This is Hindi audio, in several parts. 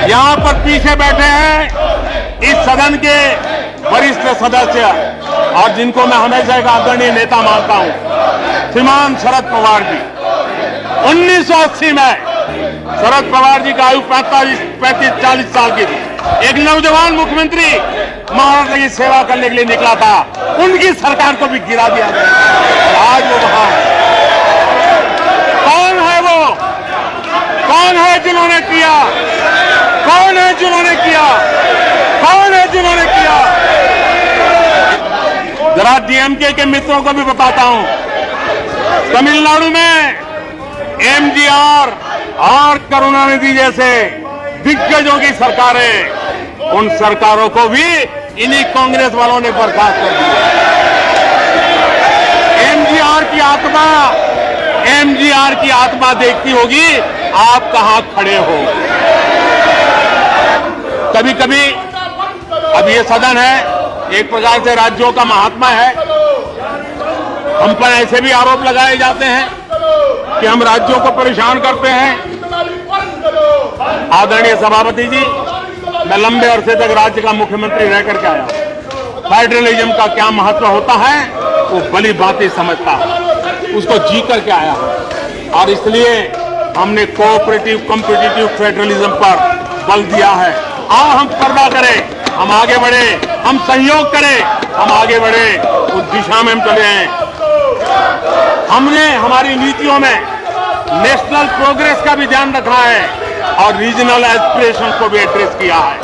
यहाँ पर पीछे बैठे हैं इस सदन के वरिष्ठ सदस्य और जिनको मैं हमेशा एक आदरणीय नेता मानता हूं, श्रीमान शरद पवार जी। 1980 में शरद पवार जी का आयु 35-40 साल की थी। एक नौजवान मुख्यमंत्री महाराष्ट्र की सेवा करने के लिए निकला था, उनकी सरकार को भी गिरा दिया गया। आज वो वहां है। कौन है वो? कौन है जिन्होंने किया? कौन है जिन्होंने किया? कौन है जिन्होंने किया? जरा डीएमके के मित्रों को भी बताता हूं, तमिलनाडु में एमजीआर और करुणानिधि जैसे दिग्गजों की सरकारें, उन सरकारों को भी इन्हीं कांग्रेस वालों ने बर्खास्त कर दिया। एमजीआर की आत्मा देखती होगी आप कहां खड़े हो। कभी कभी अब ये सदन है, एक प्रकार से राज्यों का महात्मा है, हम पर ऐसे भी आरोप लगाए जाते हैं कि हम राज्यों को परेशान करते हैं। आदरणीय सभापति जी, मैं लंबे अरसे तक राज्य का मुख्यमंत्री रह करके आया हूं। फेडरलिज्म का क्या महत्व होता है वो भली भांति समझता है, उसको जी करके आया हूं और इसलिए हमने कोऑपरेटिव कॉम्पिटिटिव फेडरलिज्म पर बल दिया है। आओ हम पर्दा करें, हम आगे बढ़े, हम सहयोग करें, हम आगे बढ़े, उस दिशा में हम चले हैं। हमने हमारी नीतियों में नेशनल प्रोग्रेस का भी ध्यान रखा है और रीजनल एस्पिरेशन को भी एड्रेस किया है।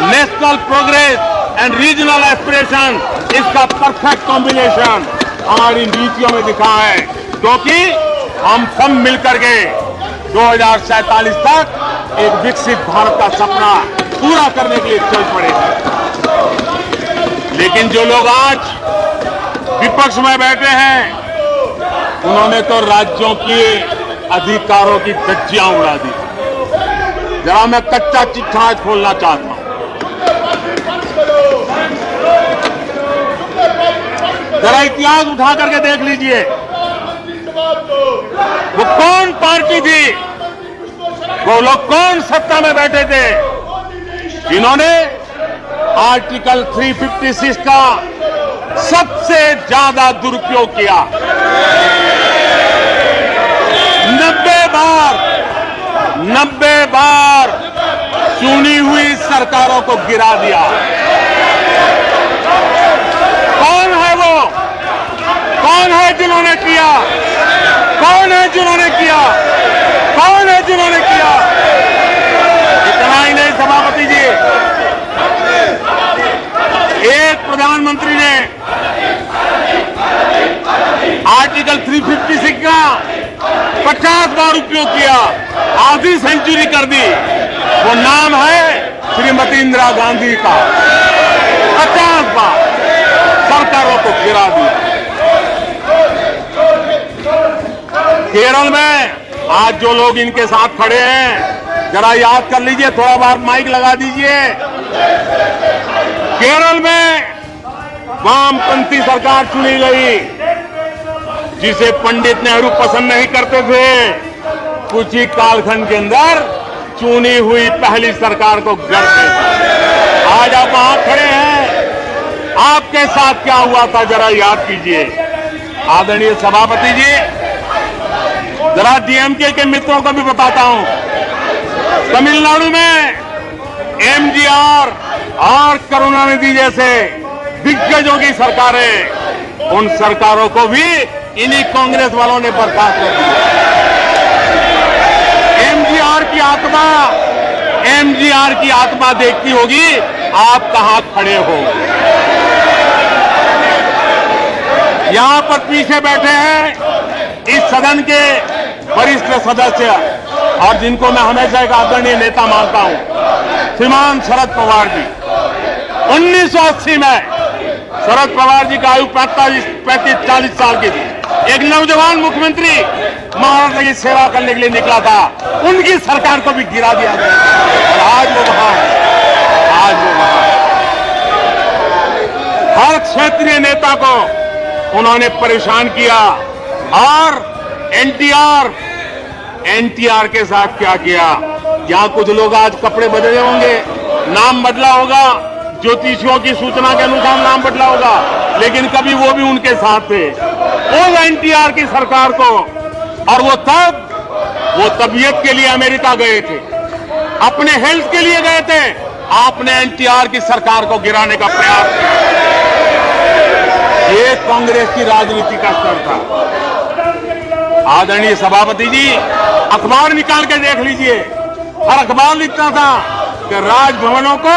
National progress and regional aspiration, इसका परफेक्ट कॉम्बिनेशन हमारी नीतियों में दिखा है, क्योंकि हम सब मिलकर के 2047 तक एक विकसित भारत का सपना पूरा करने के लिए चल पड़े हैं। लेकिन जो लोग आज विपक्ष में बैठे हैं, उन्होंने तो राज्यों के अधिकारों की धज्जियां उड़ा दी। जरा मैं कच्चा चिट्ठा आज खोलना चाहता हूं। जरा इतिहास उठा करके देख लीजिए, वो कौन पार्टी थी, वो लोग कौन सत्ता में बैठे थे जिन्होंने आर्टिकल 356 का सबसे ज्यादा दुरुपयोग किया। 90 बार चुनी हुई सरकारों को गिरा दिया। कौन है वो? कौन है जिन्होंने किया? कौन है जिन्होंने किया? कौन है जिन्होंने किया? इतना ही नहीं सभापति जी, एक प्रधानमंत्री ने आर्टिकल 356 का 50 बार उपयोग किया, आधी सेंचुरी कर दी। वो नाम है श्रीमती इंदिरा गांधी का। 50 बार सरकारों को गिरा दिया। केरल में आज जो लोग इनके साथ खड़े हैं, जरा याद कर लीजिए, थोड़ा बार माइक लगा दीजिए। केरल में वामपंथी सरकार चुनी गई, जिसे पंडित नेहरू पसंद नहीं करते थे। कुछ ही कालखंड के अंदर चुनी हुई पहली सरकार को गिराते। आज आप वहां खड़े हैं, आपके साथ क्या हुआ था जरा याद कीजिए। आदरणीय सभापति जी, जरा डीएमके के मित्रों को भी बताता हूं, तमिलनाडु में एमजीआर और करुणानिधि जैसे दिग्गजों की सरकारें, उन सरकारों को भी इन्हीं कांग्रेस वालों ने बर्खास्त कर दिया। एमजीआर की आत्मा देखती होगी आप कहां खड़े हो। यहां पर पीछे बैठे हैं इस सदन के वरिष्ठ सदस्य और जिनको मैं हमेशा एक आदरणीय नेता मानता हूं, श्रीमान शरद पवार जी। 1980 में शरद पवार जी का आयु 35-40 साल की थी। एक नौजवान मुख्यमंत्री महाराष्ट्र की सेवा करने के लिए निकला था, उनकी सरकार को भी गिरा दिया गया और आज वो वहां है। आज वो वहां है। हर क्षेत्रीय नेता को उन्होंने परेशान किया और एनटीआर के साथ क्या किया, यहाँ कुछ लोग आज कपड़े बदले होंगे, नाम बदला होगा, ज्योतिषियों की सूचना के अनुसार नाम बदला होगा, लेकिन कभी वो भी उनके साथ थे उस एनटीआर की सरकार को। और वो तबीयत के लिए अमेरिका गए थे, अपने हेल्थ के लिए गए थे। आपने एनटीआर की सरकार को गिराने का प्रयास किया। ये कांग्रेस की राजनीति का स्तर था। आदरणीय सभापति जी, अखबार निकाल के देख लीजिए, हर अखबार लिखता था कि राजभवनों को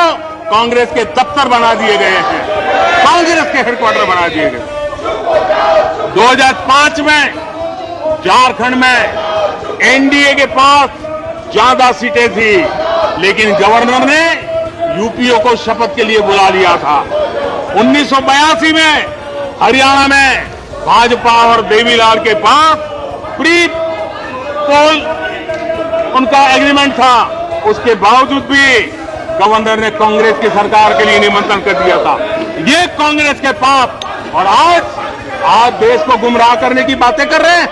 कांग्रेस के दफ्तर बना दिए गए हैं, कांग्रेस के हेडक्वार्टर बना दिए गए। 2005 में झारखंड में एनडीए के पास ज्यादा सीटें थी, लेकिन गवर्नर ने यूपीओ को शपथ के लिए बुला लिया था। 1982 में हरियाणा में भाजपा और देवीलाल के पास प्री पोल उनका एग्रीमेंट था, उसके बावजूद भी गवर्नर ने कांग्रेस की सरकार के लिए निमंत्रण कर दिया था। ये कांग्रेस के पाप, और आज देश को गुमराह करने की बातें कर रहे हैं।